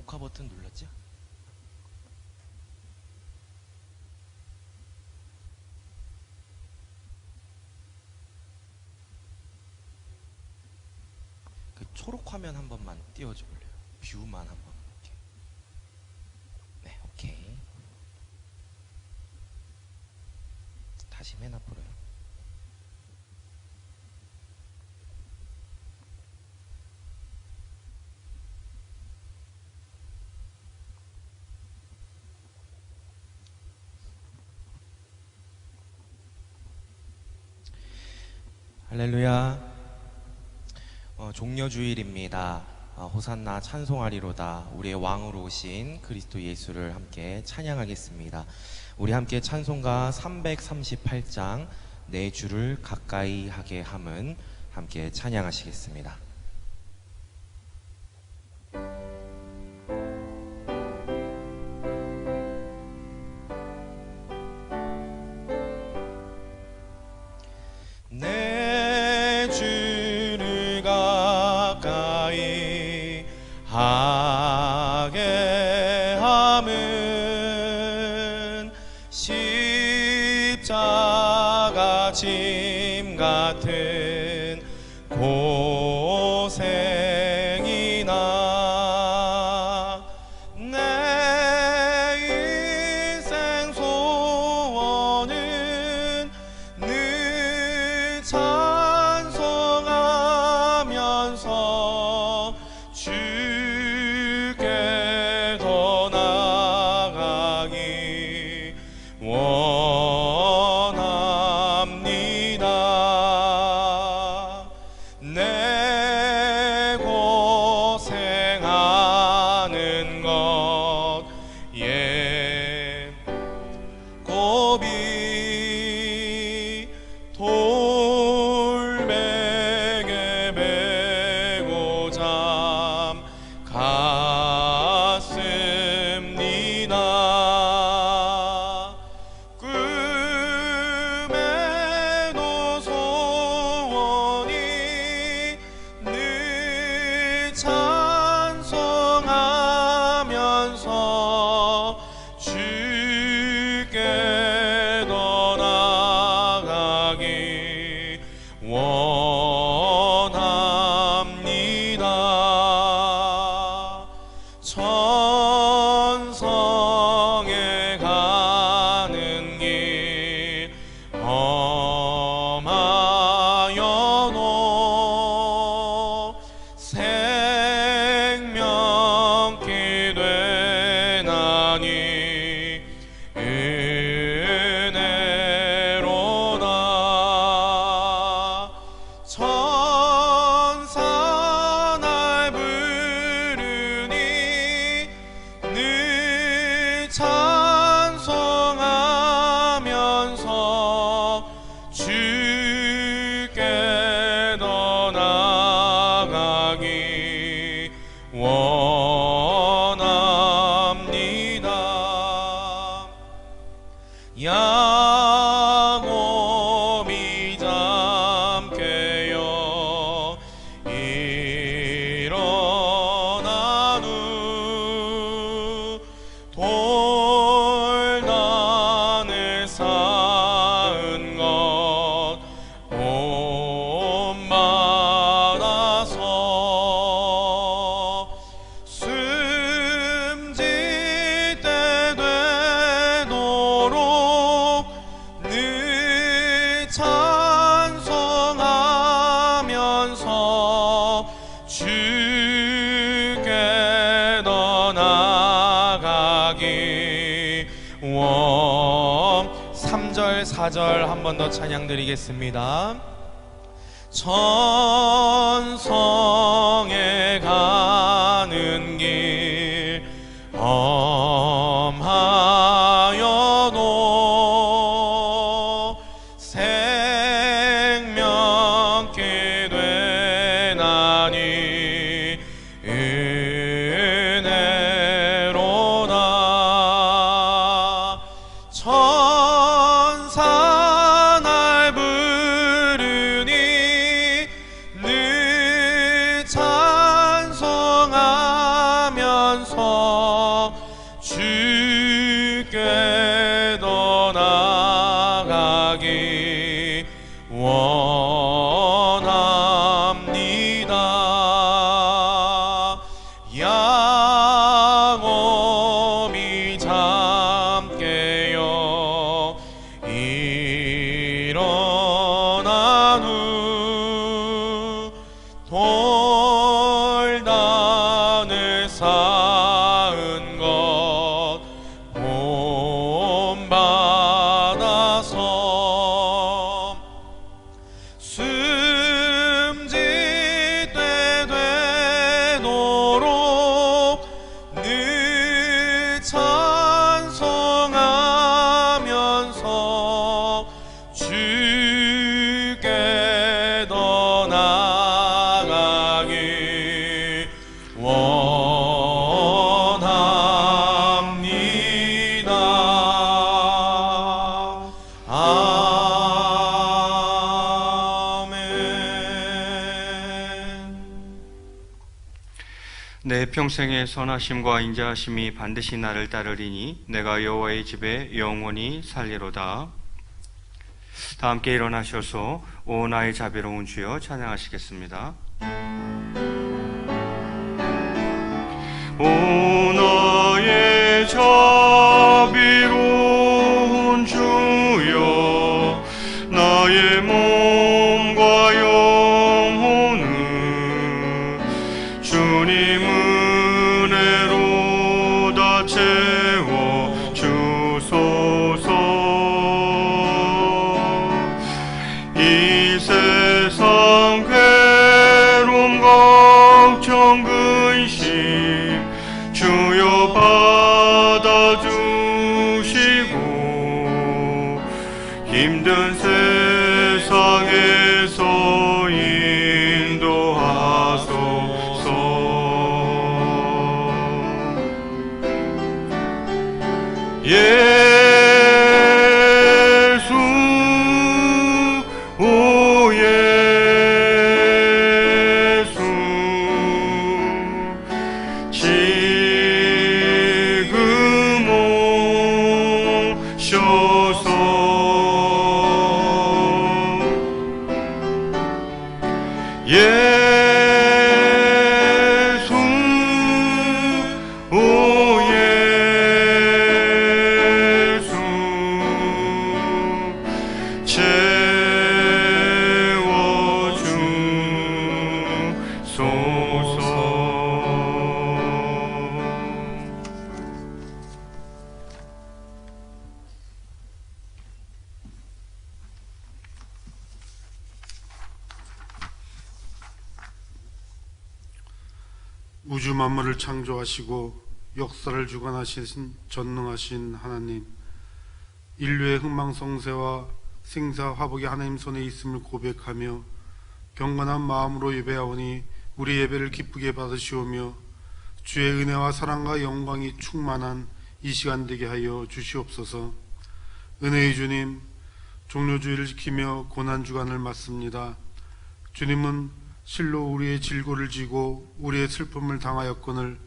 녹화 버튼 눌렀죠? 그 초록 화면 한 번만 띄워줘 볼래요? 뷰만 한 번. 이렇게. 네, 오케이. 다시 맨 앞으로요. 할렐루야. 종려주일입니다. 호산나 찬송하리로다. 우리의 왕으로 오신 그리스도 예수를 함께 찬양하겠습니다. 우리 함께 찬송가 338장 내 주를 가까이 하게 함은 함께 찬양하시겠습니다. 내 주를 가까이 하게 함은 십자가 짐 같은 고생이나 내 인생 소원은 늘 찬송하면서 주께 더 나아가기 원합니다. 내 고생하는 것 고비 돌베개 메고 잠 갔습니다. 꿈에도 소원이 늘 찬송하면서 주께 더 나아가기 원합니다. 천성에 가는 길 험하여도 생명길 되나니 은혜로다. 천사 날 부르니 늘 찬송하면서 주께 더 나아가기 원합니다. 야몸이 잠깨어 일어난 후 돌단을 쌓은 것 본받아서 숨질 때 되도록 늘 찬송하면서 주께 더 나아가기 3절 4절 한 번 더 찬양 드리겠습니다. 천성에 가는 길 험하여도 생명길 되나니 은혜로다. 천사 날 부르니 늘 내 평생의 선하심과 인자하심이 반드시 나를 따르리니 내가 여호와의 집에 영원히 살리로다. 다 함께 일어나셔서 오 나의 자비로운 주여 찬양하시겠습니다. 오 나의 자비로운 주여 나의 몸과 영혼을 주님 은혜로 다 채워 주소서. 이 세상 괴로움 걱정 근심 주여 받아주시고 힘든 세상에서 인도하소서. 예수 오 예수 지금 오셔서 예수 오 예수 우주 만물을 창조하시고 역사를 주관하신 전능하신 하나님, 인류의 흥망성쇠와 생사화복이 하나님 손에 있음을 고백하며 경건한 마음으로 예배하오니 우리 예배를 기쁘게 받으시오며 주의 은혜와 사랑과 영광이 충만한 이 시간 되게 하여 주시옵소서. 은혜의 주님, 종료주의를 지키며 고난주간을 맞습니다. 주님은 실로 우리의 질고를 지고 우리의 슬픔을 당하였거늘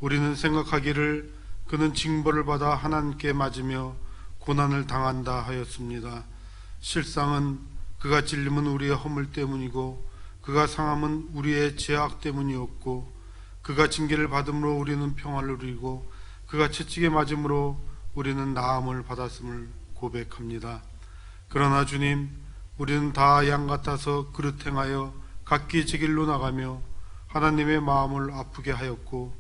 우리는 생각하기를 그는 징벌을 받아 하나님께 맞으며 고난을 당한다 하였습니다. 실상은 그가 찔림은 우리의 허물 때문이고 그가 상함은 우리의 죄악 때문이었고 그가 징계를 받음으로 우리는 평화를 누리고 그가 채찍에 맞음으로 우리는 나음을 받았음을 고백합니다. 그러나 주님, 우리는 다 양 같아서 그릇 행하여 각기 제 길로 나가며 하나님의 마음을 아프게 하였고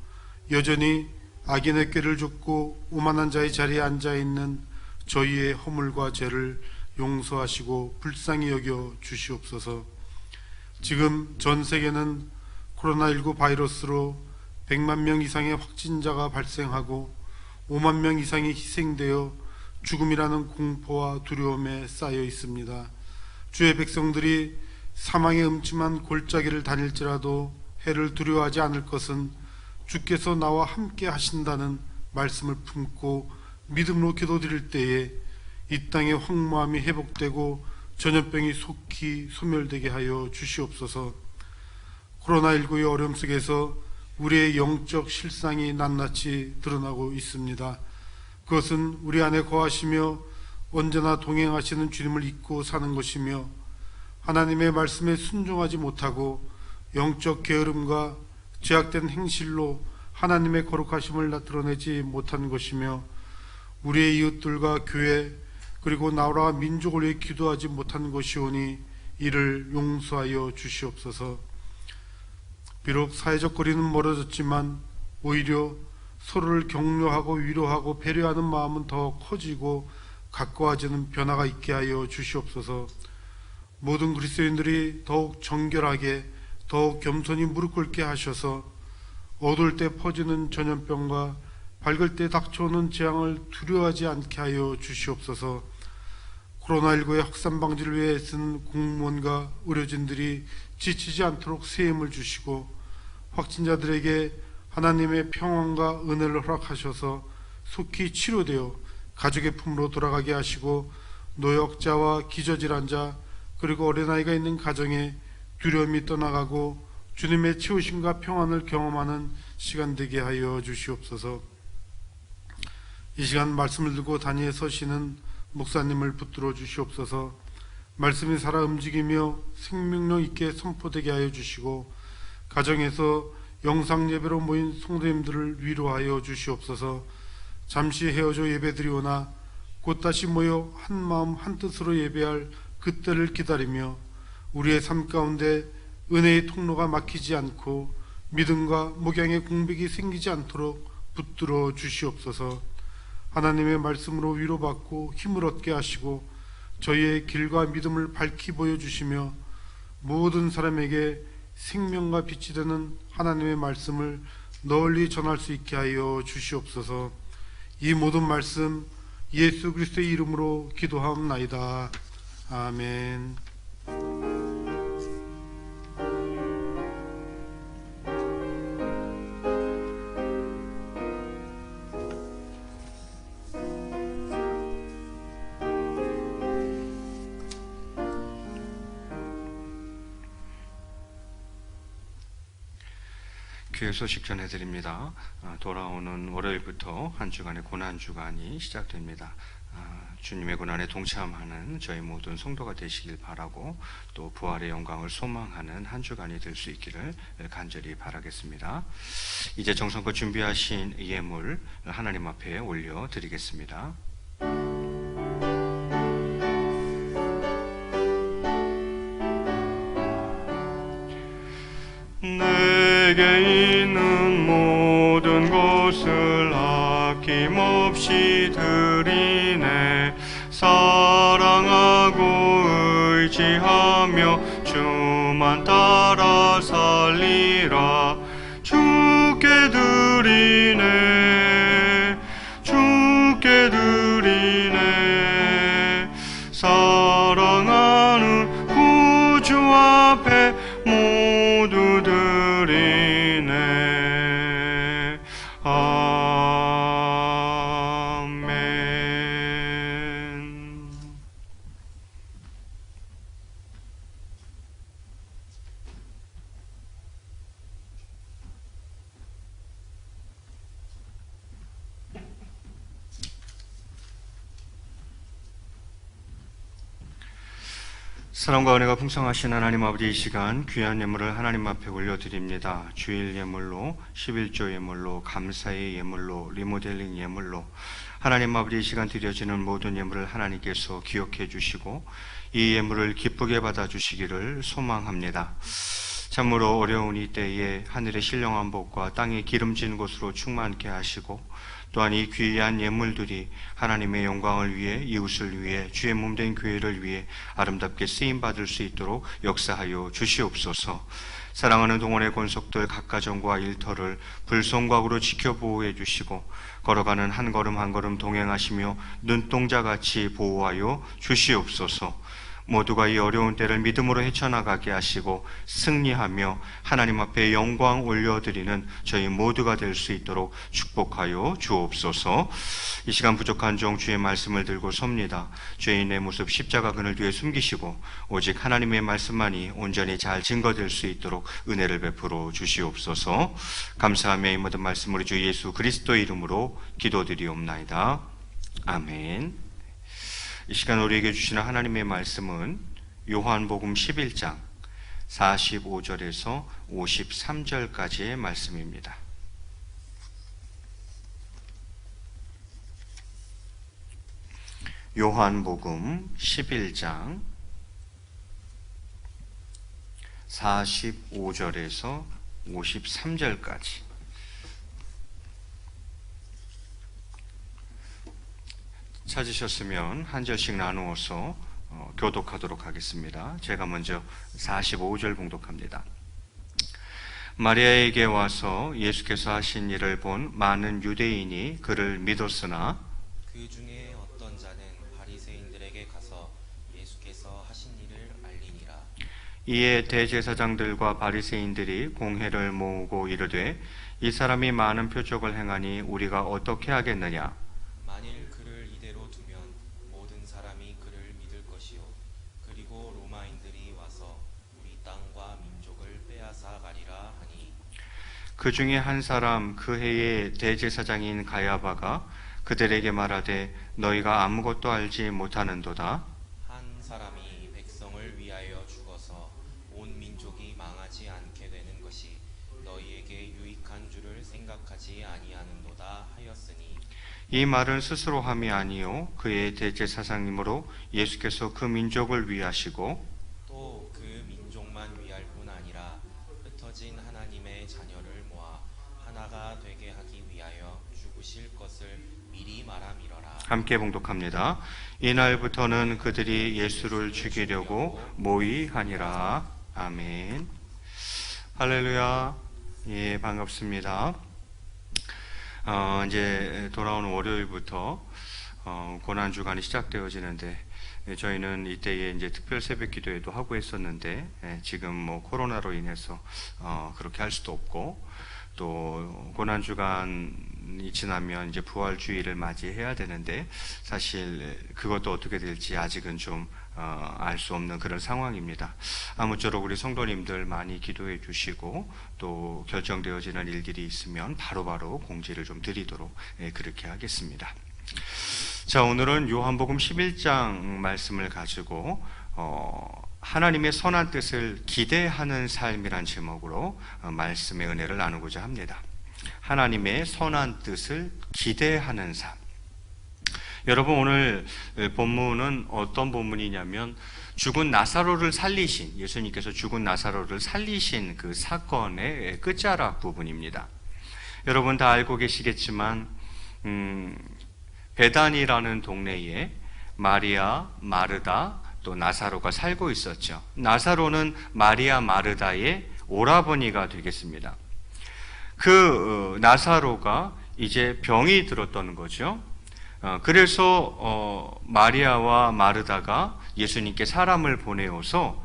여전히 악인의 꾀를 줍고 오만한 자의 자리에 앉아있는 저희의 허물과 죄를 용서하시고 불쌍히 여겨 주시옵소서. 지금 전 세계는 코로나19 바이러스로 100만 명 이상의 확진자가 발생하고 5만 명 이상이 희생되어 죽음이라는 공포와 두려움에 쌓여 있습니다. 주의 백성들이 사망의 음침한 골짜기를 다닐지라도 해를 두려워하지 않을 것은 주께서 나와 함께 하신다는 말씀을 품고 믿음으로 기도드릴 때에 이 땅의 황무함이 회복되고 전염병이 속히 소멸되게 하여 주시옵소서. 코로나19의 어려움 속에서 우리의 영적 실상이 낱낱이 드러나고 있습니다. 그것은 우리 안에 거하시며 언제나 동행하시는 주님을 잊고 사는 것이며 하나님의 말씀에 순종하지 못하고 영적 게으름과 죄악된 행실로 하나님의 거룩하심을 나타내지 못한 것이며 우리의 이웃들과 교회 그리고 나라와 민족을 위해 기도하지 못한 것이오니 이를 용서하여 주시옵소서. 비록 사회적 거리는 멀어졌지만 오히려 서로를 격려하고 위로하고 배려하는 마음은 더 커지고 가까워지는 변화가 있게 하여 주시옵소서. 모든 그리스도인들이 더욱 정결하게 더욱 겸손히 무릎 꿇게 하셔서 어두울 때 퍼지는 전염병과 밝을 때 닥쳐오는 재앙을 두려워하지 않게 하여 주시옵소서. 코로나19의 확산 방지를 위해 애쓰는 공무원과 의료진들이 지치지 않도록 새 힘을 주시고 확진자들에게 하나님의 평안과 은혜를 허락하셔서 속히 치료되어 가족의 품으로 돌아가게 하시고 노약자와 기저질환자 그리고 어린아이가 있는 가정에 두려움이 떠나가고 주님의 치우심과 평안을 경험하는 시간 되게 하여 주시옵소서. 이 시간 말씀을 들고 단위에 서시는 목사님을 붙들어 주시옵소서. 말씀이 살아 움직이며 생명력 있게 선포되게 하여 주시고, 가정에서 영상 예배로 모인 성도님들을 위로하여 주시옵소서. 잠시 헤어져 예배드리오나 곧 다시 모여 한 마음 한 뜻으로 예배할 그때를 기다리며 우리의 삶 가운데 은혜의 통로가 막히지 않고 믿음과 목양의 공백이 생기지 않도록 붙들어 주시옵소서. 하나님의 말씀으로 위로받고 힘을 얻게 하시고 저희의 길과 믿음을 밝히 보여주시며 모든 사람에게 생명과 빛이 되는 하나님의 말씀을 널리 전할 수 있게 하여 주시옵소서. 이 모든 말씀 예수 그리스도의 이름으로 기도하옵나이다. 아멘. 교회 소식 전해드립니다. 돌아오는 월요일부터 한 주간의 고난주간이 시작됩니다. 주님의 고난에 동참하는 저희 모든 성도가 되시길 바라고, 또 부활의 영광을 소망하는 한 주간이 될 수 있기를 간절히 바라겠습니다. 이제 정성껏 준비하신 예물 하나님 앞에 올려드리겠습니다. 내게 있는 모든 것을 아낌없이 드리네. 사랑하고 의지하며 주만 따라 살리라. 주께 드리네, 주께 드리네. 사랑하는 구주 앞에 모두 드리네. 아멘. 사랑과 은혜가 풍성하신 하나님 아버지, 이 시간 귀한 예물을 하나님 앞에 올려드립니다. 주일 예물로, 11조 예물로, 감사의 예물로, 리모델링 예물로 하나님 아버지, 이 시간 드려지는 모든 예물을 하나님께서 기억해 주시고 이 예물을 기쁘게 받아주시기를 소망합니다. 참으로 어려운 이 때에 하늘의 신령한 복과 땅의 기름진 곳으로 충만케 하시고, 또한 이 귀한 예물들이 하나님의 영광을 위해, 이웃을 위해, 주의 몸된 교회를 위해 아름답게 쓰임받을 수 있도록 역사하여 주시옵소서. 사랑하는 동원의 권속들 각 가정과 일터를 불성곽으로 지켜보호해 주시고, 걸어가는 한 걸음 한 걸음 동행하시며 눈동자같이 보호하여 주시옵소서. 모두가 이 어려운 때를 믿음으로 헤쳐나가게 하시고 승리하며 하나님 앞에 영광 올려드리는 저희 모두가 될 수 있도록 축복하여 주옵소서. 이 시간 부족한 종 주의 말씀을 들고 섭니다. 죄인의 모습 십자가 그늘 뒤에 숨기시고 오직 하나님의 말씀만이 온전히 잘 증거될 수 있도록 은혜를 베풀어 주시옵소서. 감사하며 이 모든 말씀 우리 주 예수 그리스도의 이름으로 기도드리옵나이다. 아멘. 이 시간 우리에게 주시는 하나님의 말씀은 요한복음 11장 45절에서 53절까지의 말씀입니다. 요한복음 11장 45절에서 53절까지. 찾으셨으면 한 절씩 나누어서 교독하도록 하겠습니다. 제가 먼저 45절 봉독합니다. 마리아에게 와서 예수께서 하신 일을 본 많은 유대인이 그를 믿었으나 그 중에 어떤 자는 바리새인들에게 가서 예수께서 하신 일을 알리니라. 이에 대제사장들과 바리새인들이 공회를 모으고 이르되 이 사람이 많은 표적을 행하니 우리가 어떻게 하겠느냐. 만일 그를 이대로 두면 모든 사람이 그를 믿을 것이요 그리고 로마인들이 와서 우리 땅과 민족을 빼앗아 가리라 그 중에 한 사람 그 해의 대제사장인 가야바가 그들에게 말하되 너희가 아무것도 알지 못하는도다. 한 사람이 백성을 위하여 죽어서 온 민족이 망하지 않게 되는 것이 너희에게 유익한 줄을 생각하지 아니하는도다 하였으니 이 말은 스스로 함이 아니요 그의 대제사장님으로 예수께서 그 민족을 위하시고 또 그 민족만 위할 뿐 아니라 흩어진 하나님의 자녀를 모아 하나가 되게 하기 위하여 죽으실 것을 미리 말함이러라. 함께 봉독합니다. 이날부터는 그들이 예수를 죽이려고 모의하니라. 아멘. 할렐루야. 예, 반갑습니다. 이제 돌아오는 월요일부터 고난 주간이 시작되어지는데 저희는 이때에 이제 특별 새벽 기도회도 하고 했었는데 지금 뭐 코로나로 인해서 그렇게 할 수도 없고 또 고난 주간이 지나면 이제 부활 주일을 맞이해야 되는데 사실 그것도 어떻게 될지 아직은 좀 알 수 없는 그런 상황입니다. 아무쪼록 우리 성도님들 많이 기도해 주시고 또 결정되어지는 일들이 있으면 바로바로 공지를 좀 드리도록 그렇게 하겠습니다. 자, 오늘은 요한복음 11장 말씀을 가지고 하나님의 선한 뜻을 기대하는 삶이란 제목으로 말씀의 은혜를 나누고자 합니다. 하나님의 선한 뜻을 기대하는 삶. 여러분, 오늘 본문은 어떤 본문이냐면 죽은 나사로를 살리신, 예수님께서 죽은 나사로를 살리신 그 사건의 끝자락 부분입니다. 여러분 다 알고 계시겠지만 베단이라는 동네에 마리아, 마르다, 또 나사로가 살고 있었죠. 나사로는 마리아, 마르다의 오라버니가 되겠습니다. 그 나사로가 이제 병이 들었던 거죠. 그래서 마리아와 마르다가 예수님께 사람을 보내어서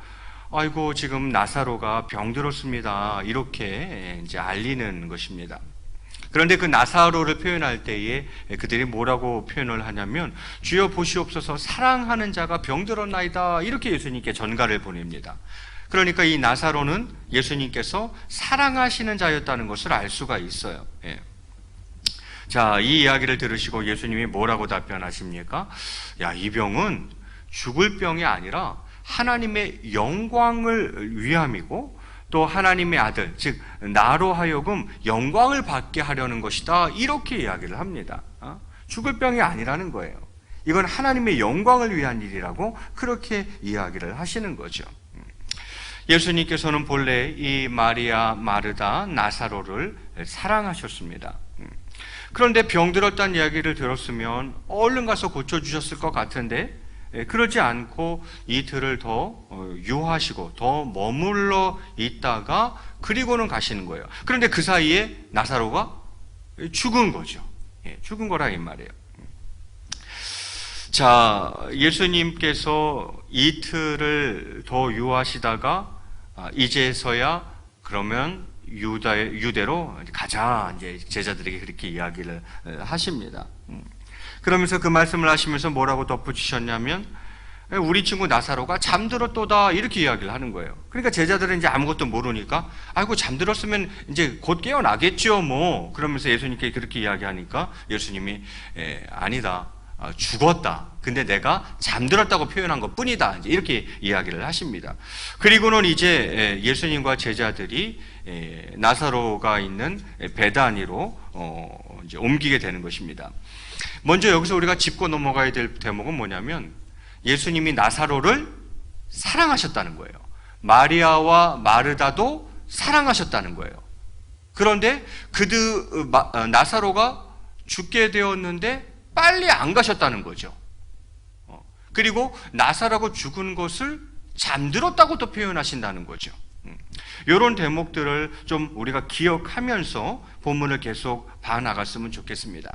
아이고 지금 나사로가 병들었습니다. 이렇게 이제 알리는 것입니다. 그런데 그 나사로를 표현할 때에 그들이 뭐라고 표현을 하냐면 주여 보시옵소서 사랑하는 자가 병들었나이다. 이렇게 예수님께 전가를 보냅니다. 그러니까 이 나사로는 예수님께서 사랑하시는 자였다는 것을 알 수가 있어요. 예. 자, 이 이야기를 들으시고 예수님이 뭐라고 답변하십니까? 야, 이 병은 죽을 병이 아니라 하나님의 영광을 위함이고 또 하나님의 아들, 즉 나로 하여금 영광을 받게 하려는 것이다. 이렇게 이야기를 합니다. 죽을 병이 아니라는 거예요. 이건 하나님의 영광을 위한 일이라고 그렇게 이야기를 하시는 거죠. 예수님께서는 본래 이 마리아, 마르다, 나사로를 사랑하셨습니다. 그런데 병들었다는 이야기를 들었으면 얼른 가서 고쳐주셨을 것 같은데 그러지 않고 이틀을 더 유하시고 더 머물러 있다가 그리고는 가시는 거예요. 그런데 그 사이에 나사로가 죽은 거죠. 죽은 거라 이 말이에요. 자, 예수님께서 이틀을 더 유하시다가 이제서야 그러면 유대로 가자 이제 제자들에게 그렇게 이야기를 하십니다. 그러면서 그 말씀을 하시면서 뭐라고 덧붙이셨냐면 우리 친구 나사로가 잠들었도다 이렇게 이야기를 하는 거예요. 그러니까 제자들은 이제 아무것도 모르니까 아이고 잠들었으면 이제 곧 깨어나겠죠 뭐 그러면서 예수님께 그렇게 이야기하니까 예수님이 아니다. 죽었다. 근데 내가 잠들었다고 표현한 것 뿐이다. 이제 이렇게 이야기를 하십니다. 그리고는 이제 예수님과 제자들이 나사로가 있는 베다니로 이제 옮기게 되는 것입니다. 먼저 여기서 우리가 짚고 넘어가야 될 대목은 뭐냐면 예수님이 나사로를 사랑하셨다는 거예요. 마리아와 마르다도 사랑하셨다는 거예요. 그런데 나사로가 죽게 되었는데 빨리 안 가셨다는 거죠. 그리고 나사로가 죽은 것을 잠들었다고 또 표현하신다는 거죠. 이런 대목들을 좀 우리가 기억하면서 본문을 계속 봐나갔으면 좋겠습니다.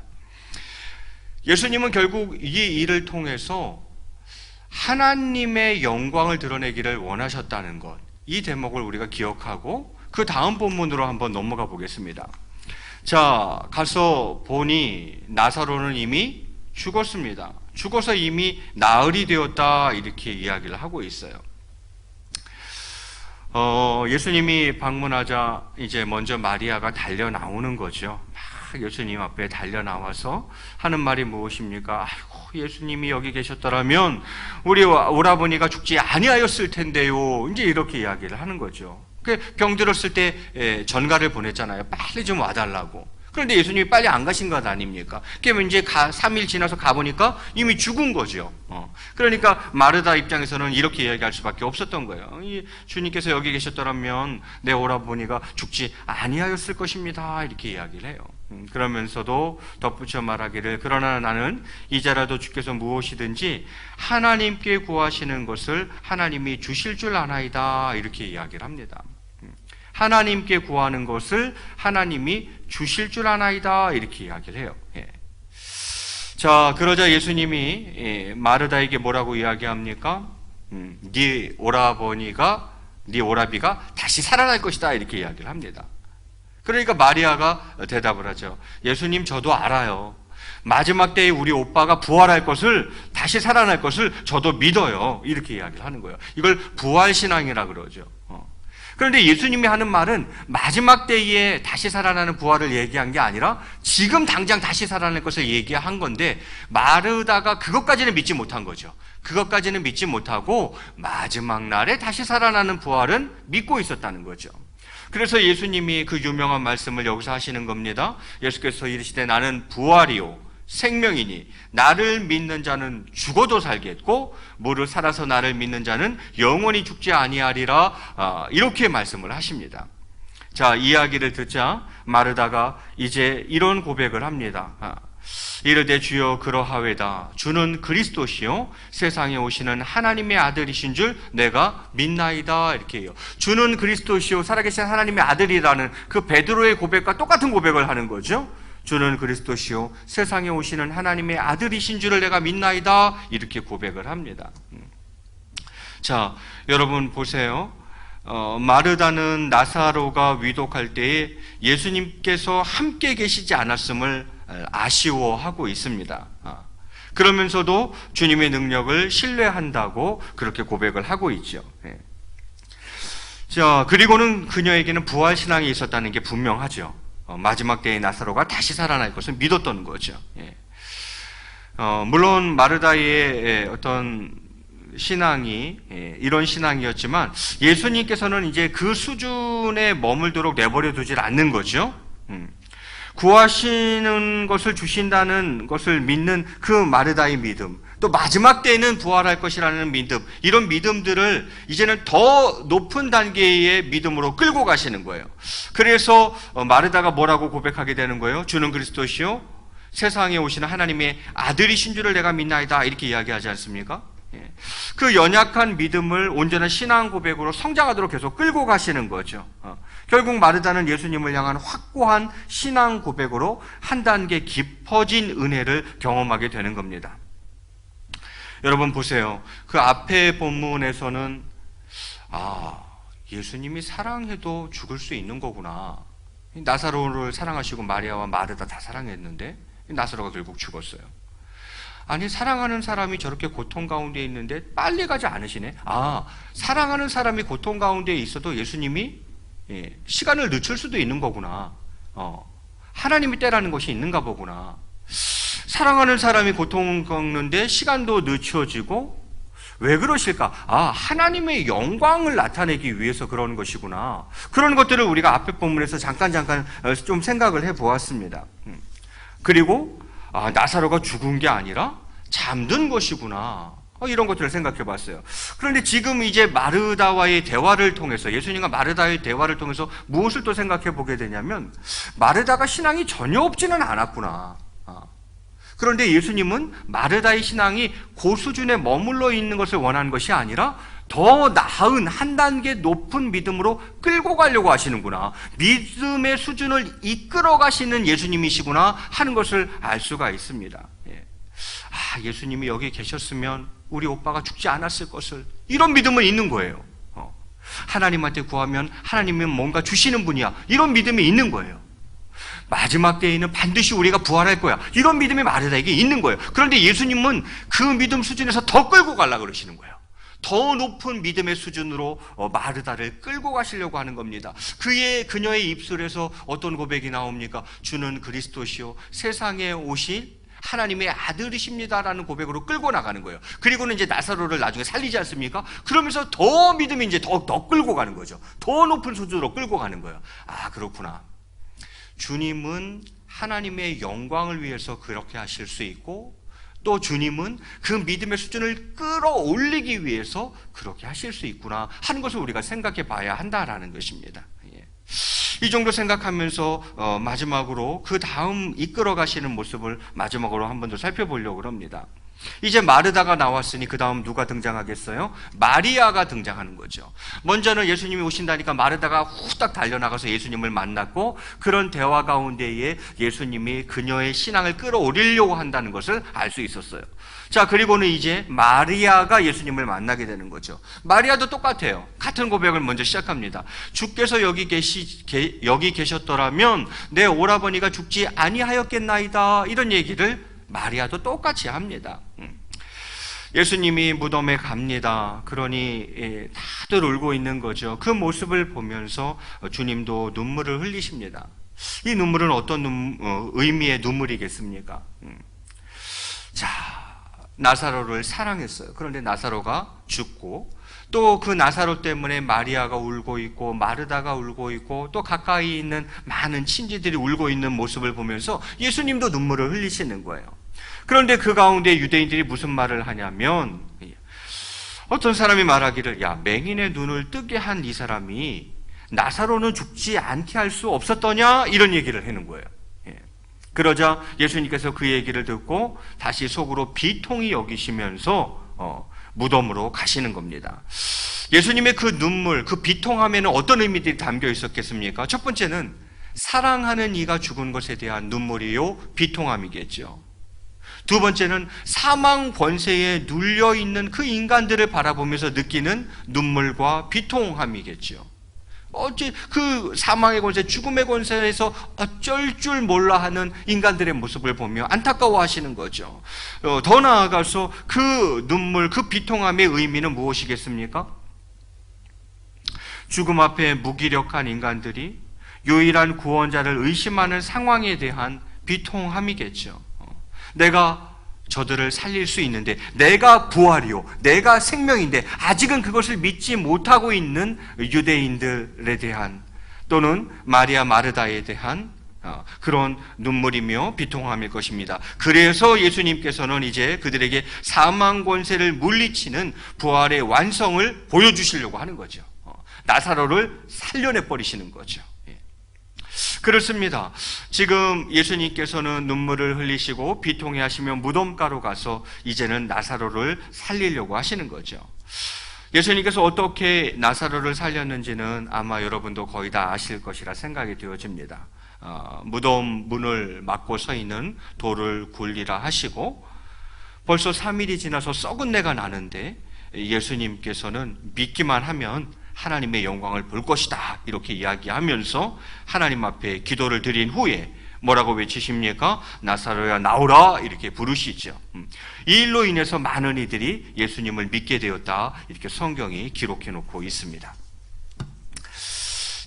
예수님은 결국 이 일을 통해서 하나님의 영광을 드러내기를 원하셨다는 것, 이 대목을 우리가 기억하고 그 다음 본문으로 한번 넘어가 보겠습니다. 자, 가서 보니 나사로는 이미 죽었습니다. 죽어서 이미 나흘이 되었다 이렇게 이야기를 하고 있어요. 예수님이 방문하자 이제 먼저 마리아가 달려 나오는 거죠. 막 예수님 앞에 달려 나와서 하는 말이 무엇입니까? 아이고, 예수님이 여기 계셨더라면 우리 오라버니가 죽지 아니하였을 텐데요. 이제 이렇게 이야기를 하는 거죠. 병 들었을 때 전가를 보냈잖아요. 빨리 좀 와달라고. 그런데 예수님이 빨리 안 가신 것 아닙니까? 그러면 이제 3일 지나서 가보니까 이미 죽은 거죠. 그러니까 마르다 입장에서는 이렇게 이야기할 수밖에 없었던 거예요. 주님께서 여기 계셨더라면 내 오라버니가 죽지 아니하였을 것입니다. 이렇게 이야기를 해요. 그러면서도 덧붙여 말하기를 그러나 나는 이제라도 주께서 무엇이든지 하나님께 구하시는 것을 하나님이 주실 줄 아나이다. 이렇게 이야기를 합니다. 하나님께 구하는 것을 하나님이 주실 줄 아나이다. 이렇게 이야기를 해요. 자, 그러자 예수님이 마르다에게 뭐라고 이야기합니까? 네 오라버니가, 네 오라비가 다시 살아날 것이다. 이렇게 이야기를 합니다. 그러니까 마리아가 대답을 하죠. 예수님, 저도 알아요. 마지막 때에 우리 오빠가 부활할 것을, 다시 살아날 것을 저도 믿어요. 이렇게 이야기를 하는 거예요. 이걸 부활신앙이라 그러죠. 그런데 예수님이 하는 말은 마지막 때에 다시 살아나는 부활을 얘기한 게 아니라 지금 당장 다시 살아날 것을 얘기한 건데 마르다가 그것까지는 믿지 못한 거죠. 그것까지는 믿지 못하고 마지막 날에 다시 살아나는 부활은 믿고 있었다는 거죠. 그래서 예수님이 그 유명한 말씀을 여기서 하시는 겁니다. 예수께서 이르시되 나는 부활이요 생명이니 나를 믿는 자는 죽어도 살겠고 무릇 살아서 나를 믿는 자는 영원히 죽지 아니하리라. 이렇게 말씀을 하십니다. 자, 이야기를 듣자 마르다가 이제 이런 고백을 합니다. 이르되 주여 그러하외다. 주는 그리스도시요 세상에 오시는 하나님의 아들이신 줄 내가 믿나이다. 이렇게 해요. 주는 그리스도시요 살아계신 하나님의 아들이라는 그 베드로의 고백과 똑같은 고백을 하는 거죠. 주는 그리스도시요 세상에 오시는 하나님의 아들이신 줄을 내가 믿나이다. 이렇게 고백을 합니다. 자, 여러분 보세요. 마르다는 나사로가 위독할 때에 예수님께서 함께 계시지 않았음을 아쉬워하고 있습니다. 그러면서도 주님의 능력을 신뢰한다고 그렇게 고백을 하고 있죠. 자, 그리고는 그녀에게는 부활신앙이 있었다는 게 분명하죠. 마지막 때에 나사로가 다시 살아날 것을 믿었던 거죠. 물론 마르다의 어떤 신앙이 이런 신앙이었지만 예수님께서는 이제 그 수준에 머물도록 내버려 두질 않는 거죠. 구하시는 것을 주신다는 것을 믿는 그 마르다의 믿음, 또 마지막 때에는 부활할 것이라는 믿음, 이런 믿음들을 이제는 더 높은 단계의 믿음으로 끌고 가시는 거예요. 그래서 마르다가 뭐라고 고백하게 되는 거예요? 주는 그리스도시요 세상에 오시는 하나님의 아들이신 줄을 내가 믿나이다. 이렇게 이야기하지 않습니까? 그 연약한 믿음을 온전한 신앙 고백으로 성장하도록 계속 끌고 가시는 거죠. 결국 마르다는 예수님을 향한 확고한 신앙 고백으로 한 단계 깊어진 은혜를 경험하게 되는 겁니다. 여러분 보세요. 그 앞에 본문에서는 예수님이 사랑해도 죽을 수 있는 거구나. 나사로를 사랑하시고 마리아와 마르다 다 사랑했는데 나사로가 결국 죽었어요. 아니, 사랑하는 사람이 저렇게 고통 가운데 있는데 빨리 가지 않으시네. 사랑하는 사람이 고통 가운데 있어도 예수님이 시간을 늦출 수도 있는 거구나. 하나님이 때라는 것이 있는가 보구나. 사랑하는 사람이 고통 겪는데 시간도 늦춰지고 왜 그러실까? 하나님의 영광을 나타내기 위해서 그러는 것이구나. 그런 것들을 우리가 앞에 본문에서 잠깐 좀 생각을 해보았습니다. 그리고 나사로가 죽은 게 아니라 잠든 것이구나. 이런 것들을 생각해 봤어요. 그런데 지금 이제 마르다와의 대화를 통해서, 예수님과 마르다의 대화를 통해서 무엇을 또 생각해 보게 되냐면, 마르다가 신앙이 전혀 없지는 않았구나. 그런데 예수님은 마르다의 신앙이 그 수준에 머물러 있는 것을 원하는 것이 아니라 더 나은 한 단계 높은 믿음으로 끌고 가려고 하시는구나. 믿음의 수준을 이끌어 가시는 예수님이시구나 하는 것을 알 수가 있습니다. 예수님이 여기 계셨으면 우리 오빠가 죽지 않았을 것을, 이런 믿음은 있는 거예요. 하나님한테 구하면 하나님은 뭔가 주시는 분이야, 이런 믿음이 있는 거예요. 마지막 때에는 반드시 우리가 부활할 거야, 이런 믿음이 마르다에게 있는 거예요. 그런데 예수님은 그 믿음 수준에서 더 끌고 가려고 그러시는 거예요. 더 높은 믿음의 수준으로 마르다를 끌고 가시려고 하는 겁니다. 그녀의 입술에서 어떤 고백이 나옵니까? 주는 그리스도시요 세상에 오실 하나님의 아들이십니다라는 고백으로 끌고 나가는 거예요. 그리고는 이제 나사로를 나중에 살리지 않습니까? 그러면서 더 믿음이 이제 더 끌고 가는 거죠. 더 높은 수준으로 끌고 가는 거예요. 아, 그렇구나. 주님은 하나님의 영광을 위해서 그렇게 하실 수 있고, 또 주님은 그 믿음의 수준을 끌어올리기 위해서 그렇게 하실 수 있구나 하는 것을 우리가 생각해 봐야 한다라는 것입니다. 이 정도 생각하면서 마지막으로 그 다음 이끌어 가시는 모습을 마지막으로 한 번 더 살펴보려고 합니다. 이제 마르다가 나왔으니 그 다음 누가 등장하겠어요? 마리아가 등장하는 거죠. 먼저는 예수님이 오신다니까 마르다가 후딱 달려나가서 예수님을 만났고, 그런 대화 가운데에 예수님이 그녀의 신앙을 끌어올리려고 한다는 것을 알 수 있었어요. 자, 그리고는 이제 마리아가 예수님을 만나게 되는 거죠. 마리아도 똑같아요. 같은 고백을 먼저 시작합니다. 주께서 여기 계셨더라면 내 오라버니가 죽지 아니하였겠나이다. 이런 얘기를 마리아도 똑같이 합니다. 예수님이 무덤에 갑니다. 그러니 다들 울고 있는 거죠. 그 모습을 보면서 주님도 눈물을 흘리십니다. 이 눈물은 어떤 의미의 눈물이겠습니까? 자, 나사로를 사랑했어요. 그런데 나사로가 죽고, 또 그 나사로 때문에 마리아가 울고 있고 마르다가 울고 있고 또 가까이 있는 많은 친지들이 울고 있는 모습을 보면서 예수님도 눈물을 흘리시는 거예요. 그런데 그 가운데 유대인들이 무슨 말을 하냐면, 어떤 사람이 말하기를, 야, 맹인의 눈을 뜨게 한 이 사람이 나사로는 죽지 않게 할 수 없었더냐? 이런 얘기를 하는 거예요. 그러자 예수님께서 그 얘기를 듣고 다시 속으로 비통히 여기시면서 무덤으로 가시는 겁니다. 예수님의 그 눈물, 그 비통함에는 어떤 의미들이 담겨 있었겠습니까? 첫 번째는 사랑하는 이가 죽은 것에 대한 눈물이요, 비통함이겠죠. 두 번째는 사망 권세에 눌려있는 그 인간들을 바라보면서 느끼는 눈물과 비통함이겠죠. 어찌 그 사망의 권세, 죽음의 권세에서 어쩔 줄 몰라 하는 인간들의 모습을 보며 안타까워 하시는 거죠. 더 나아가서 그 눈물, 그 비통함의 의미는 무엇이겠습니까? 죽음 앞에 무기력한 인간들이 유일한 구원자를 의심하는 상황에 대한 비통함이겠죠. 내가 저들을 살릴 수 있는데, 내가 부활이요, 내가 생명인데 아직은 그것을 믿지 못하고 있는 유대인들에 대한, 또는 마리아 마르다에 대한 그런 눈물이며 비통함일 것입니다. 그래서 예수님께서는 이제 그들에게 사망 권세를 물리치는 부활의 완성을 보여주시려고 하는 거죠. 나사로를 살려내 버리시는 거죠. 그렇습니다. 지금 예수님께서는 눈물을 흘리시고 비통해 하시며 무덤가로 가서 이제는 나사로를 살리려고 하시는 거죠. 예수님께서 어떻게 나사로를 살렸는지는 아마 여러분도 거의 다 아실 것이라 생각이 되어집니다. 무덤 문을 막고 서 있는 돌을 굴리라 하시고, 벌써 3일이 지나서 썩은 내가 나는데 예수님께서는 믿기만 하면 하나님의 영광을 볼 것이다, 이렇게 이야기하면서 하나님 앞에 기도를 드린 후에 뭐라고 외치십니까? 나사로야 나오라, 이렇게 부르시죠. 이 일로 인해서 많은 이들이 예수님을 믿게 되었다, 이렇게 성경이 기록해 놓고 있습니다.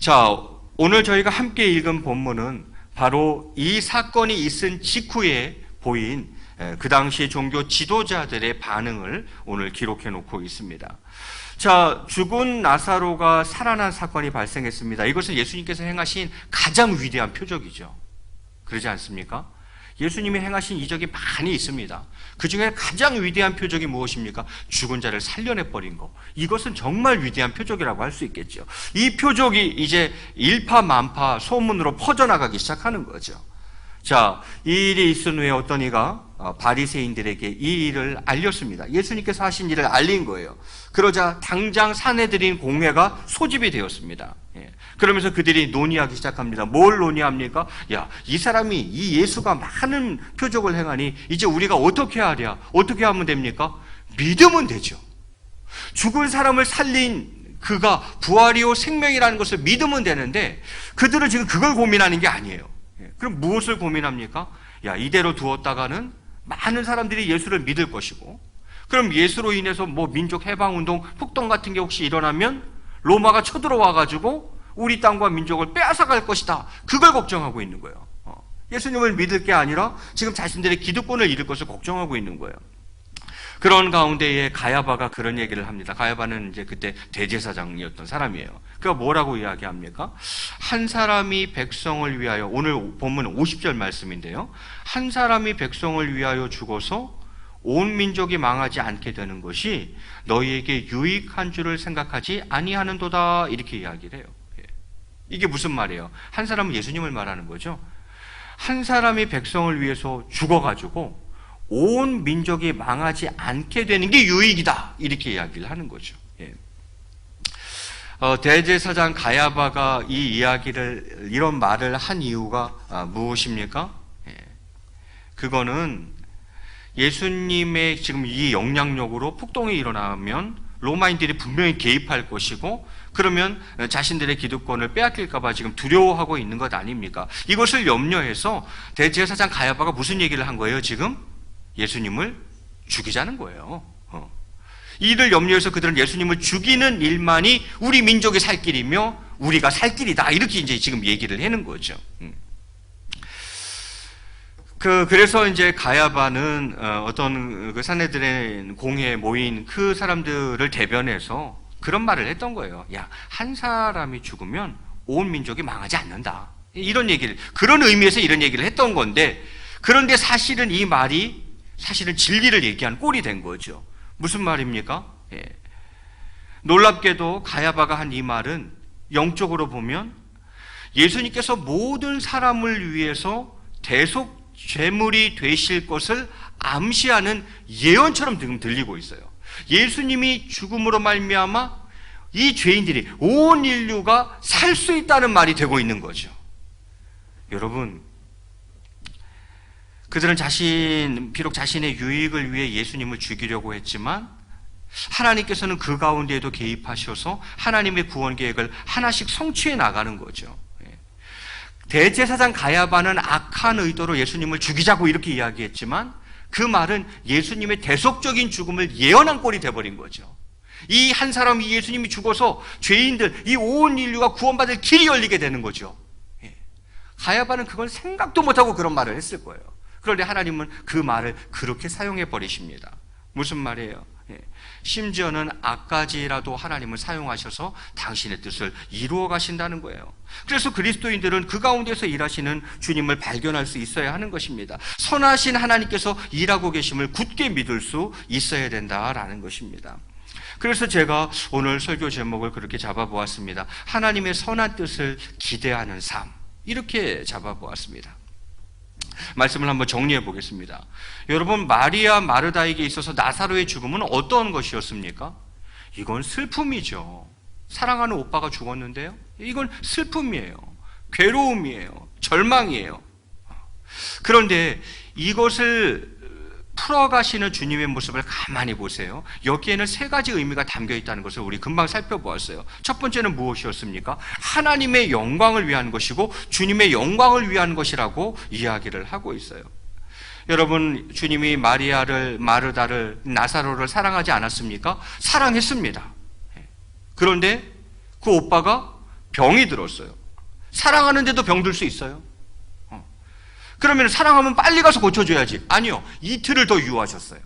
자, 오늘 저희가 함께 읽은 본문은 바로 이 사건이 있은 직후에 보인 그 당시 종교 지도자들의 반응을 오늘 기록해 놓고 있습니다. 자, 죽은 나사로가 살아난 사건이 발생했습니다. 이것은 예수님께서 행하신 가장 위대한 표적이죠. 그러지 않습니까? 예수님이 행하신 이적이 많이 있습니다. 그 중에 가장 위대한 표적이 무엇입니까? 죽은 자를 살려내버린 것. 이것은 정말 위대한 표적이라고 할 수 있겠죠. 이 표적이 이제 일파만파 소문으로 퍼져나가기 시작하는 거죠. 자, 이 일이 있은 후에 어떤 이가 바리새인들에게 이 일을 알렸습니다. 예수님께서 하신 일을 알린 거예요. 그러자 당장 사내들인 공회가 소집이 되었습니다. 그러면서 그들이 논의하기 시작합니다. 뭘 논의합니까? 야, 이 사람이, 이 예수가 많은 표적을 행하니 이제 우리가 어떻게 하랴? 어떻게 하면 됩니까? 믿으면 되죠. 죽은 사람을 살린 그가 부활이요 생명이라는 것을 믿으면 되는데, 그들은 지금 그걸 고민하는 게 아니에요. 그럼 무엇을 고민합니까? 야, 이대로 두었다가는 많은 사람들이 예수를 믿을 것이고, 그럼 예수로 인해서 뭐 민족 해방운동, 폭동 같은 게 혹시 일어나면 로마가 쳐들어와가지고 우리 땅과 민족을 빼앗아갈 것이다. 그걸 걱정하고 있는 거예요. 예수님을 믿을 게 아니라 지금 자신들의 기득권을 잃을 것을 걱정하고 있는 거예요. 그런 가운데에 가야바가 그런 얘기를 합니다. 가야바는 이제 그때 대제사장이었던 사람이에요. 그가 뭐라고 이야기합니까? 한 사람이 백성을 위하여, 오늘 본문 50절 말씀인데요. 한 사람이 백성을 위하여 죽어서 온 민족이 망하지 않게 되는 것이 너희에게 유익한 줄을 생각하지 아니하는도다. 이렇게 이야기를 해요. 이게 무슨 말이에요? 한 사람은 예수님을 말하는 거죠. 한 사람이 백성을 위해서 죽어가지고 온 민족이 망하지 않게 되는 게 유익이다. 이렇게 이야기를 하는 거죠. 대제사장 가야바가 이 이야기를, 이런 말을 한 이유가 무엇입니까? 그거는 예수님의 지금 이 영향력으로 폭동이 일어나면 로마인들이 분명히 개입할 것이고, 그러면 자신들의 기득권을 빼앗길까봐 지금 두려워하고 있는 것 아닙니까? 이것을 염려해서 대제사장 가야바가 무슨 얘기를 한 거예요, 지금? 예수님을 죽이자는 거예요. 이를 염려해서 그들은 예수님을 죽이는 일만이 우리 민족의 살 길이며 우리가 살 길이다. 이렇게 이제 지금 얘기를 하는 거죠. 그래서 이제 가야바는 어떤 그 산헤드린 공회에 모인 그 사람들을 대변해서 그런 말을 했던 거예요. 야, 한 사람이 죽으면 온 민족이 망하지 않는다. 이런 얘기를, 그런 의미에서 이런 얘기를 했던 건데, 그런데 사실은 이 말이 사실은 진리를 얘기한 꼴이 된 거죠. 무슨 말입니까? 놀랍게도 가야바가 한 이 말은 영적으로 보면 예수님께서 모든 사람을 위해서 대속 제물이 되실 것을 암시하는 예언처럼 지금 들리고 있어요. 예수님이 죽음으로 말미암아 이 죄인들이, 온 인류가 살 수 있다는 말이 되고 있는 거죠. 여러분, 그들은 비록 자신의 유익을 위해 예수님을 죽이려고 했지만 하나님께서는 그 가운데에도 개입하셔서 하나님의 구원 계획을 하나씩 성취해 나가는 거죠. 대제사장 가야바는 악한 의도로 예수님을 죽이자고 이렇게 이야기했지만 그 말은 예수님의 대속적인 죽음을 예언한 꼴이 돼버린 거죠. 이 한 사람이, 예수님이 죽어서 죄인들, 이 온 인류가 구원받을 길이 열리게 되는 거죠. 가야바는 그걸 생각도 못하고 그런 말을 했을 거예요. 그런데 하나님은 그 말을 그렇게 사용해 버리십니다. 무슨 말이에요? 심지어는 악까지라도 하나님을 사용하셔서 당신의 뜻을 이루어 가신다는 거예요. 그래서 그리스도인들은 그 가운데서 일하시는 주님을 발견할 수 있어야 하는 것입니다. 선하신 하나님께서 일하고 계심을 굳게 믿을 수 있어야 된다라는 것입니다. 그래서 제가 오늘 설교 제목을 그렇게 잡아보았습니다. 하나님의 선한 뜻을 기대하는 삶, 이렇게 잡아보았습니다. 말씀을 한번 정리해 보겠습니다. 여러분, 마리아 마르다에게 있어서 나사로의 죽음은 어떤 것이었습니까? 이건 슬픔이죠. 사랑하는 오빠가 죽었는데요, 이건 슬픔이에요. 괴로움이에요. 절망이에요. 그런데 이것을 풀어가시는 주님의 모습을 가만히 보세요. 여기에는 세 가지 의미가 담겨 있다는 것을 우리 금방 살펴보았어요. 첫 번째는 무엇이었습니까? 하나님의 영광을 위한 것이고 주님의 영광을 위한 것이라고 이야기를 하고 있어요. 여러분, 주님이 마르다를, 나사로를 사랑하지 않았습니까? 사랑했습니다. 그런데 그 오빠가 병이 들었어요. 사랑하는데도 병들 수 있어요? 그러면 사랑하면 빨리 가서 고쳐줘야지. 아니요, 이틀을 더 유하셨어요.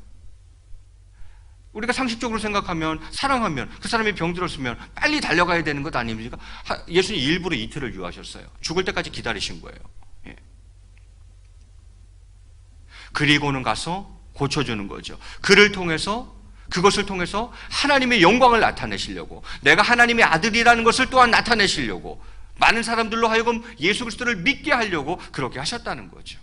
우리가 상식적으로 생각하면, 사랑하면, 그 사람이 병들었으면 빨리 달려가야 되는 것 아닙니까? 예수님 일부러 이틀을 유하셨어요. 죽을 때까지 기다리신 거예요. 그리고는 가서 고쳐주는 거죠. 그것을 통해서 하나님의 영광을 나타내시려고, 내가 하나님의 아들이라는 것을 또한 나타내시려고, 많은 사람들로 하여금 예수 그리스도를 믿게 하려고 그렇게 하셨다는 거죠.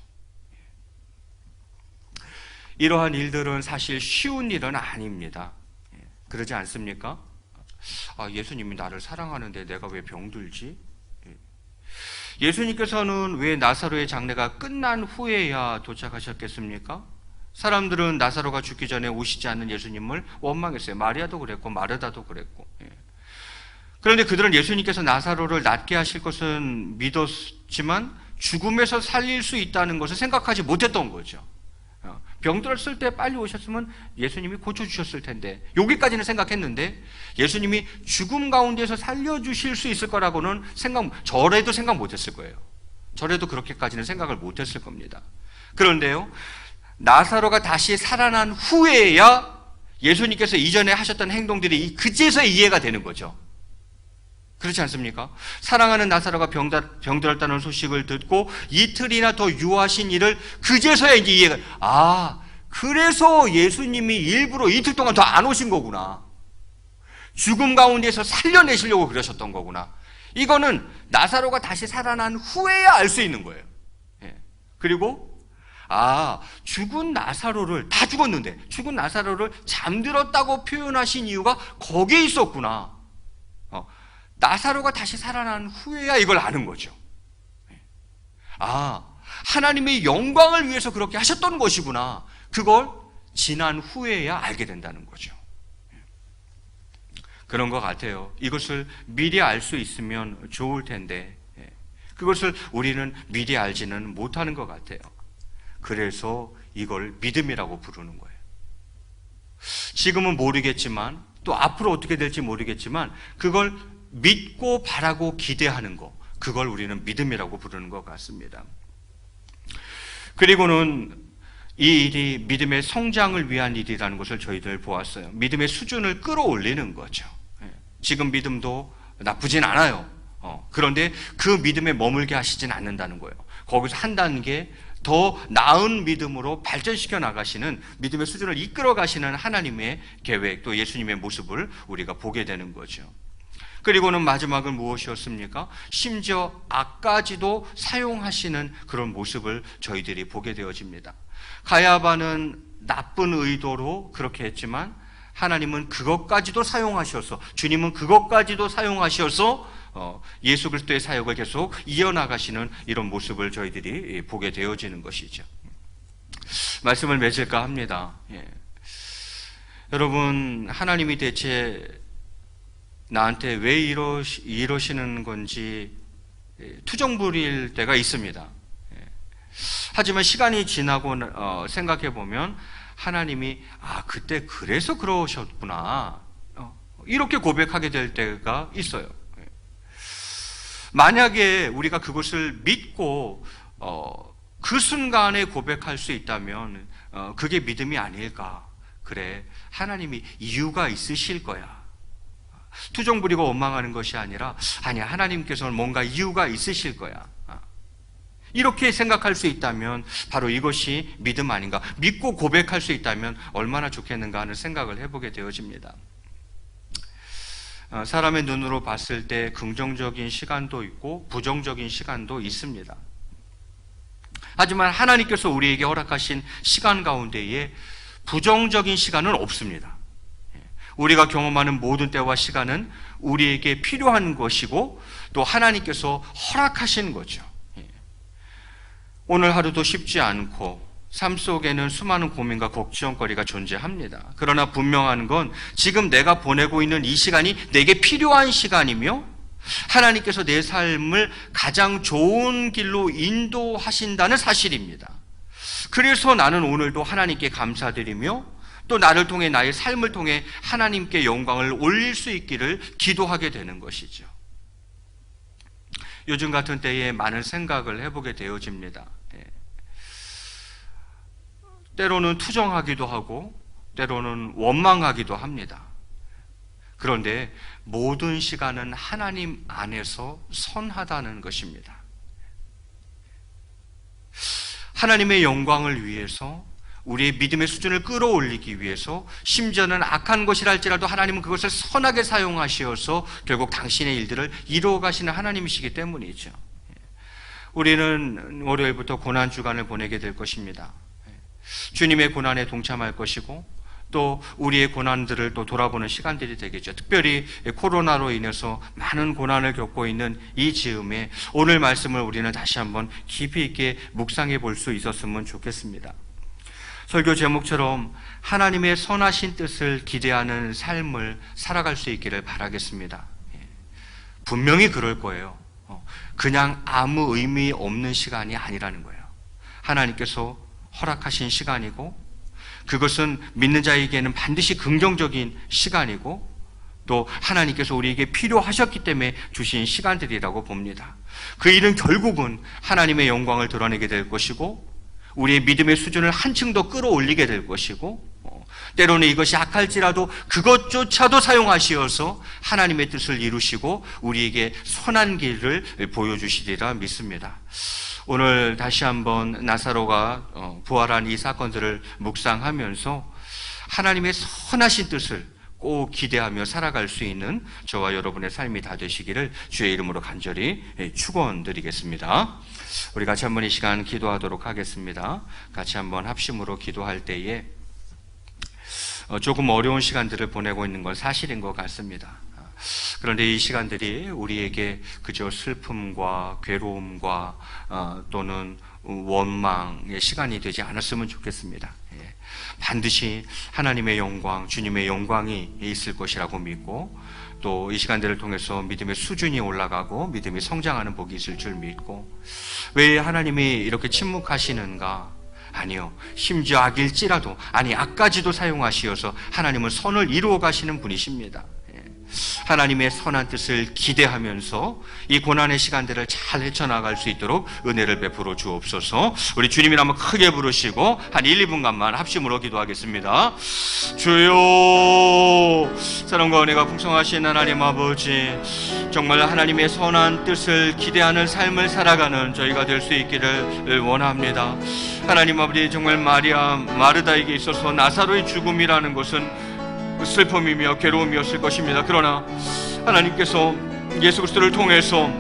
이러한 일들은 사실 쉬운 일은 아닙니다. 그러지 않습니까? 예수님이 나를 사랑하는데 내가 왜 병들지? 예수님께서는 왜 나사로의 장례가 끝난 후에야 도착하셨겠습니까? 사람들은 나사로가 죽기 전에 오시지 않는 예수님을 원망했어요. 마리아도 그랬고 마르다도 그랬고. 그런데 그들은 예수님께서 나사로를 낫게 하실 것은 믿었지만 죽음에서 살릴 수 있다는 것을 생각하지 못했던 거죠. 병들었을 때 빨리 오셨으면 예수님이 고쳐주셨을 텐데, 여기까지는 생각했는데 예수님이 죽음 가운데서 살려주실 수 있을 거라고는 저래도 생각 못했을 거예요. 저래도 그렇게까지는 생각을 못했을 겁니다. 그런데요, 나사로가 다시 살아난 후에야 예수님께서 이전에 하셨던 행동들이 그제서야 이해가 되는 거죠. 그렇지 않습니까? 사랑하는 나사로가 병들었다는 소식을 듣고 이틀이나 더 유하신 일을 그제서야 이제 이해가, 그래서 예수님이 일부러 이틀 동안 더 안 오신 거구나. 죽음 가운데서 살려내시려고 그러셨던 거구나. 이거는 나사로가 다시 살아난 후에야 알 수 있는 거예요. 그리고 죽은 나사로를, 다 죽었는데 죽은 나사로를 잠들었다고 표현하신 이유가 거기에 있었구나. 나사로가 다시 살아난 후에야 이걸 아는 거죠. 하나님의 영광을 위해서 그렇게 하셨던 것이구나. 그걸 지난 후에야 알게 된다는 거죠. 그런 것 같아요. 이것을 미리 알 수 있으면 좋을 텐데 그것을 우리는 미리 알지는 못하는 것 같아요. 그래서 이걸 믿음이라고 부르는 거예요. 지금은 모르겠지만, 또 앞으로 어떻게 될지 모르겠지만, 그걸 믿고 바라고 기대하는 거, 그걸 우리는 믿음이라고 부르는 것 같습니다. 그리고는 이 일이 믿음의 성장을 위한 일이라는 것을 저희들 보았어요. 믿음의 수준을 끌어올리는 거죠. 지금 믿음도 나쁘진 않아요. 그런데 그 믿음에 머물게 하시진 않는다는 거예요. 거기서 한 단계 더 나은 믿음으로 발전시켜 나가시는, 믿음의 수준을 이끌어 가시는 하나님의 계획, 또 예수님의 모습을 우리가 보게 되는 거죠. 그리고는 마지막은 무엇이었습니까? 심지어 악까지도 사용하시는 그런 모습을 저희들이 보게 되어집니다. 가야바는 나쁜 의도로 그렇게 했지만 하나님은 그것까지도 사용하셔서, 주님은 그것까지도 사용하셔서 예수 그리스도의 사역을 계속 이어나가시는 이런 모습을 저희들이 보게 되어지는 것이죠. 말씀을 맺을까 합니다. 여러분, 하나님이 대체 나한테 왜 이러시는 건지 투정 부릴 때가 있습니다. 하지만 시간이 지나고 생각해 보면 하나님이 그때 그래서 그러셨구나, 이렇게 고백하게 될 때가 있어요. 만약에 우리가 그것을 믿고 그 순간에 고백할 수 있다면 그게 믿음이 아닐까. 그래, 하나님이 이유가 있으실 거야. 투정 부리고 원망하는 것이 아니라, 아니야, 하나님께서는 뭔가 이유가 있으실 거야. 이렇게 생각할 수 있다면 바로 이것이 믿음 아닌가. 믿고 고백할 수 있다면 얼마나 좋겠는가 하는 생각을 해보게 되어집니다. 사람의 눈으로 봤을 때 긍정적인 시간도 있고 부정적인 시간도 있습니다. 하지만 하나님께서 우리에게 허락하신 시간 가운데에 부정적인 시간은 없습니다. 우리가 경험하는 모든 때와 시간은 우리에게 필요한 것이고 또 하나님께서 허락하신 거죠. 오늘 하루도 쉽지 않고 삶 속에는 수많은 고민과 걱정거리가 존재합니다. 그러나 분명한 건 지금 내가 보내고 있는 이 시간이 내게 필요한 시간이며 하나님께서 내 삶을 가장 좋은 길로 인도하신다는 사실입니다. 그래서 나는 오늘도 하나님께 감사드리며 또 나를 통해, 나의 삶을 통해 하나님께 영광을 올릴 수 있기를 기도하게 되는 것이죠. 요즘 같은 때에 많은 생각을 해보게 되어집니다. 때로는 투정하기도 하고 때로는 원망하기도 합니다. 그런데 모든 시간은 하나님 안에서 선하다는 것입니다. 하나님의 영광을 위해서, 우리의 믿음의 수준을 끌어올리기 위해서, 심지어는 악한 것이라 할지라도 하나님은 그것을 선하게 사용하시어서 결국 당신의 일들을 이루어 가시는 하나님이시기 때문이죠. 우리는 월요일부터 고난주간을 보내게 될 것입니다. 주님의 고난에 동참할 것이고 또 우리의 고난들을 또 돌아보는 시간들이 되겠죠. 특별히 코로나로 인해서 많은 고난을 겪고 있는 이 즈음에 오늘 말씀을 우리는 다시 한번 깊이 있게 묵상해 볼 수 있었으면 좋겠습니다. 설교 제목처럼 하나님의 선하신 뜻을 기대하는 삶을 살아갈 수 있기를 바라겠습니다. 분명히 그럴 거예요. 그냥 아무 의미 없는 시간이 아니라는 거예요. 하나님께서 허락하신 시간이고 그것은 믿는 자에게는 반드시 긍정적인 시간이고 또 하나님께서 우리에게 필요하셨기 때문에 주신 시간들이라고 봅니다. 그 일은 결국은 하나님의 영광을 드러내게 될 것이고 우리의 믿음의 수준을 한층 더 끌어올리게 될 것이고 때로는 이것이 악할지라도 그것조차도 사용하시어서 하나님의 뜻을 이루시고 우리에게 선한 길을 보여주시리라 믿습니다. 오늘 다시 한번 나사로가 부활한 이 사건들을 묵상하면서 하나님의 선하신 뜻을 꼭 기대하며 살아갈 수 있는 저와 여러분의 삶이 다 되시기를 주의 이름으로 간절히 축원드리겠습니다. 우리 같이 한번 이 시간 기도하도록 하겠습니다. 같이 한번 합심으로 기도할 때에 조금 어려운 시간들을 보내고 있는 건 사실인 것 같습니다. 그런데 이 시간들이 우리에게 그저 슬픔과 괴로움과 또는 원망의 시간이 되지 않았으면 좋겠습니다. 반드시 하나님의 영광, 주님의 영광이 있을 것이라고 믿고 또 이 시간들을 통해서 믿음의 수준이 올라가고 믿음이 성장하는 복이 있을 줄 믿고 왜 하나님이 이렇게 침묵하시는가? 아니요. 심지어 악일지라도 악까지도 사용하시어서 하나님은 선을 이루어 가시는 분이십니다. 하나님의 선한 뜻을 기대하면서 이 고난의 시간들을 잘 헤쳐나갈 수 있도록 은혜를 베풀어 주옵소서. 우리 주님이 한번 크게 부르시고 한 1, 2분간만 합심으로 기도하겠습니다. 주여, 사랑과 은혜가 풍성하신 하나님 아버지, 정말 하나님의 선한 뜻을 기대하는 삶을 살아가는 저희가 될 수 있기를 원합니다. 하나님 아버지, 정말 마르다에게 있어서 나사로의 죽음이라는 것은 슬픔이며 괴로움이었을 것입니다. 그러나 하나님께서 예수 그리스도를 통해서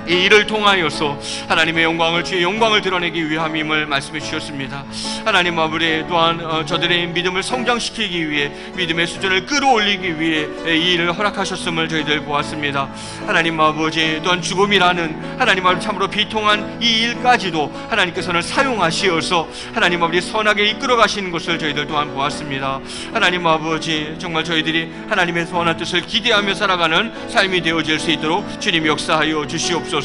이 일을 통하여서 하나님의 영광을, 주의 영광을 드러내기 위함임을 말씀해 주셨습니다. 하나님 아버지, 또한 저들의 믿음을 성장시키기 위해 믿음의 수준을 끌어올리기 위해 이 일을 허락하셨음을 저희들 보았습니다. 하나님 아버지, 또한 죽음이라는 하나님 아버지 참으로 비통한 이 일까지도 하나님께서는 사용하시어서 하나님 아버지 선하게 이끌어 가시는 것을 저희들 또한 보았습니다. 하나님 아버지, 정말 저희들이 하나님의 선한 뜻을 기대하며 살아가는 삶이 되어질 수 있도록 주님 역사하여 주시옵소서.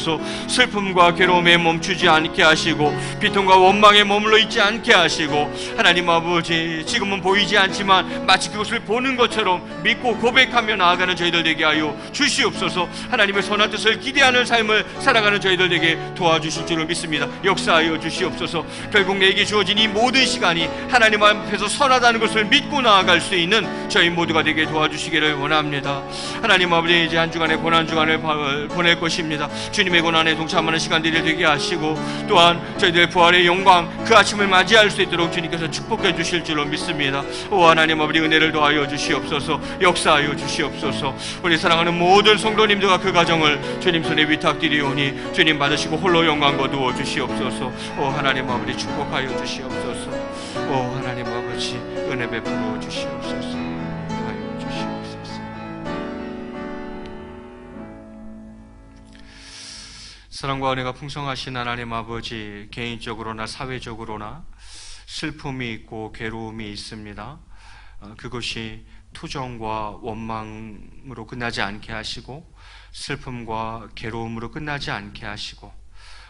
슬픔과 괴로움에 멈추지 않게 하시고 비통과 원망에 머물러 있지 않게 하시고 하나님 아버지, 지금은 보이지 않지만 마치 그것을 보는 것처럼 믿고 고백하며 나아가는 저희들 되게 하여 주시옵소서. 하나님의 선한 뜻을 기대하는 삶을 살아가는 저희들 되게 도와주실 줄을 믿습니다. 역사하여 주시옵소서. 결국 내게 주어진 이 모든 시간이 하나님 앞에서 선하다는 것을 믿고 나아갈 수 있는 저희 모두가 되게 도와주시기를 원합니다. 하나님 아버지, 이제 한 주간의 고난 주간을 보낼 것입니다. 주님의 고난에 동참하는 시간들이 되게 하시고 또한 저희들의 부활의 영광, 그 아침을 맞이할 수 있도록 주님께서 축복해 주실 줄로 믿습니다. 오 하나님 아버지, 은혜를 더하여 주시옵소서. 역사하여 주시옵소서. 우리 사랑하는 모든 성도님들과 그 가정을 주님 손에 위탁드리오니 주님 받으시고 홀로 영광 거두어 주시옵소서. 오 하나님 아버지, 축복하여 주시옵소서. 오 하나님 아버지, 은혜 베풀어 주시옵소서. 하여 주시옵소서. 사랑과 은혜가 풍성하신 하나님 아버지, 개인적으로나 사회적으로나 슬픔이 있고 괴로움이 있습니다. 그것이 투정과 원망으로 끝나지 않게 하시고 슬픔과 괴로움으로 끝나지 않게 하시고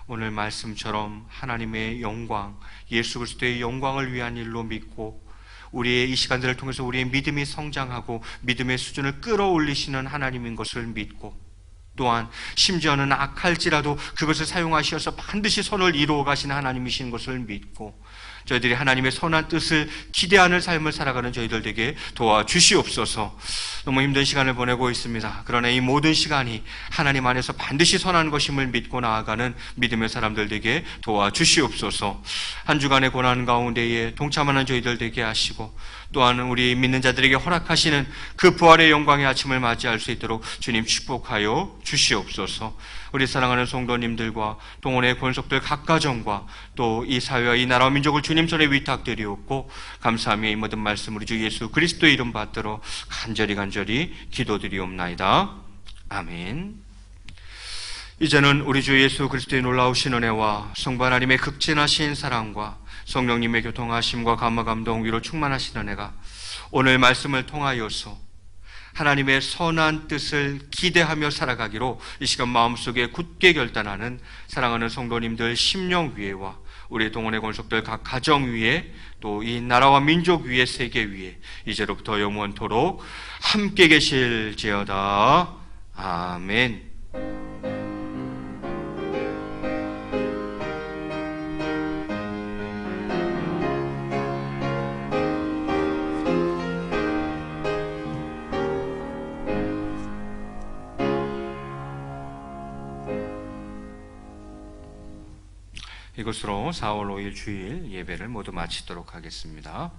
오늘 말씀처럼 하나님의 영광, 예수 그리스도의 영광을 위한 일로 믿고 우리의 이 시간들을 통해서 우리의 믿음이 성장하고 믿음의 수준을 끌어올리시는 하나님인 것을 믿고 또한 심지어는 악할지라도 그것을 사용하셔서 반드시 선을 이루어 가시는 하나님이신 것을 믿고 저희들이 하나님의 선한 뜻을 기대하는 삶을 살아가는 저희들 되게 도와주시옵소서. 너무 힘든 시간을 보내고 있습니다. 그러나 이 모든 시간이 하나님 안에서 반드시 선한 것임을 믿고 나아가는 믿음의 사람들 되게 도와주시옵소서. 한 주간의 고난 가운데에 동참하는 저희들 되게 하시고 또한 우리 믿는 자들에게 허락하시는 그 부활의 영광의 아침을 맞이할 수 있도록 주님 축복하여 주시옵소서. 우리 사랑하는 성도님들과 동원의 권속들 각 가정과 또 이 사회와 이 나라와 민족을 주님 손에 위탁드리옵고 감사하며 이 모든 말씀 우리 주 예수 그리스도의 이름 받들어 간절히 기도드리옵나이다. 아멘. 이제는 우리 주 예수 그리스도의 놀라우신 은혜와 성부 하나님의 극진하신 사랑과 성령님의 교통하심과 감화 감동 위로 충만하신 은혜가 오늘 말씀을 통하여서 하나님의 선한 뜻을 기대하며 살아가기로 이 시간 마음속에 굳게 결단하는 사랑하는 성도님들 심령 위에와 우리 동원의 권속들 각 가정 위에 또 이 나라와 민족 위에 세계 위에 이제로부터 영원토록 함께 계실지어다. 아멘. 이것으로 4월 5일 주일 예배를 모두 마치도록 하겠습니다.